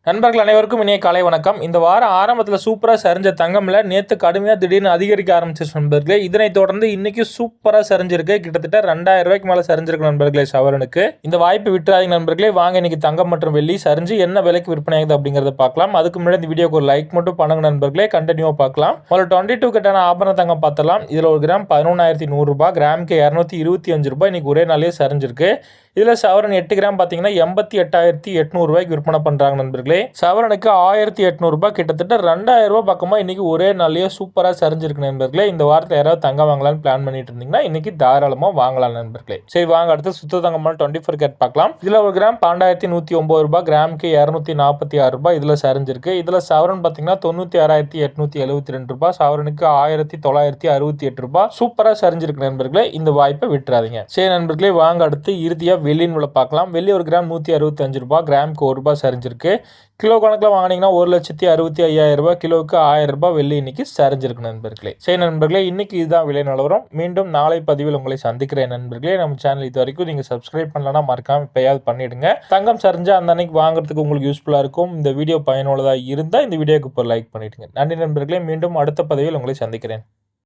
நண்பர்கள் அனைவருக்கும் இனிய காலை வணக்கம். இந்த வாரம் ஆரம்பத்தில் சூப்பராக சரிஞ்ச தங்கம்ல நேற்று கடுமையாக திடீர்னு அதிகரிக்க ஆரம்பிச்சு நண்பர்களே. இதனைத் தொடர்ந்து இன்னைக்கு சூப்பராக சரிஞ்சிருக்கு. கிட்டத்தட்ட 2000 ரூபாய்க்கு மேலே சரிஞ்சிருக்கு நண்பர்களே சவரனுக்கு. இந்த வாய்ப்பு விட்டுறாதீங்க நண்பர்களே. வாங்க இன்னைக்கு தங்கம் மற்றும் வெள்ளி சரிஞ்சு என்ன விலைக்கு விற்பனை ஆகுது அப்படிங்கிறத பார்க்கலாம். அதுக்கு முன்னாடி இந்த வீடியோக்கு ஒரு லைக் மட்டும் பண்ணுங்க நண்பர்களே. கண்டினியூவாக பார்க்கலாம். ஒரு 22 கட்டான ஆபரண தங்கம் பார்த்தலாம். இதில் ஒரு கிராம் 11,100 ரூபாய், கிராமுக்கு 225 ரூபாய் இன்னைக்கு ஒரே நாளே சரிஞ்சிருக்கு. இதில் சவரன் 8 கிராம் பார்த்தீங்கன்னா 88,800 ரூபாய்க்கு விற்பனை பண்ணுறாங்க நண்பர்களே. சவரனுக்கு 1,800 ரூபாய், கிட்டத்தட்ட 2,000 ரூபாய் பக்கமாக இன்னைக்கு ஒரே நாள்லயே சூப்பராக சரிஞ்சிருக்கு நண்பர்களே. இந்த வாரத்தில் யாராவது தங்கம் வாங்கலாம்னு பிளான் பண்ணிட்டு இருந்தீங்கன்னா இன்னைக்கு தாராளமாக வாங்கலாம் நண்பர்களே. சரி வாங்க அடுத்து சுத்த தங்கமான 24 கேரட் பார்க்கலாம். இதில் ஒரு கிராம் 12,109 ரூபாய், கிராமுக்கு 246 ரூபாய் இதில் சரிஞ்சிருக்கு. இதில் சவரன் பார்த்தீங்கன்னா 96,872 ரூபாய், சவரனுக்கு 1,968 ரூபாய் சூப்பராக சரிஞ்சிருக்கு நண்பர்களே. இந்த வாய்ப்பை விட்டுறாதீங்க. சரி நண்பர்களே வாங்க அடுத்து இறுதியாக வெள்ளியின் விலை பார்க்கலாம். வெள்ளி ஒரு கிராம் 165 ரூபாய், கிராமுக்கு 1 ரூபாய் சரிஞ்சிருக்கு. கிலோ கணக்கில் வாங்கினீங்கன்னா 1,65,000 ரூபாய், கிலோவுக்கு 1000 ரூபாய் வெள்ளி இன்னைக்கு சரிஞ்சிருக்கு நண்பர்களே. சரி நண்பர்களே, இன்னைக்கு இதுதான் விலை நிலவரம். மீண்டும் நாளை பதிவில் உங்களை சந்திக்கிறேன் நண்பர்களே. நம்ம சேனல் இது வரைக்கும் நீங்கள் சப்ஸ்கிரைப் பண்ணலன்னா மறக்காம இப்பயாவது பண்ணிடுங்க. தங்கம் சரிஞ்சா அந்த அன்னைக்கு வாங்குறதுக்கு உங்களுக்கு யூஸ்ஃபுல்லாக இருக்கும். இந்த வீடியோ பயனுள்ளதாக இருந்தால் இந்த வீடியோக்கு இப்போ லைக் பண்ணிடுங்க. நன்றி நண்பர்களே. மீண்டும் அடுத்த பதிவில் உங்களை சந்திக்கிறேன்.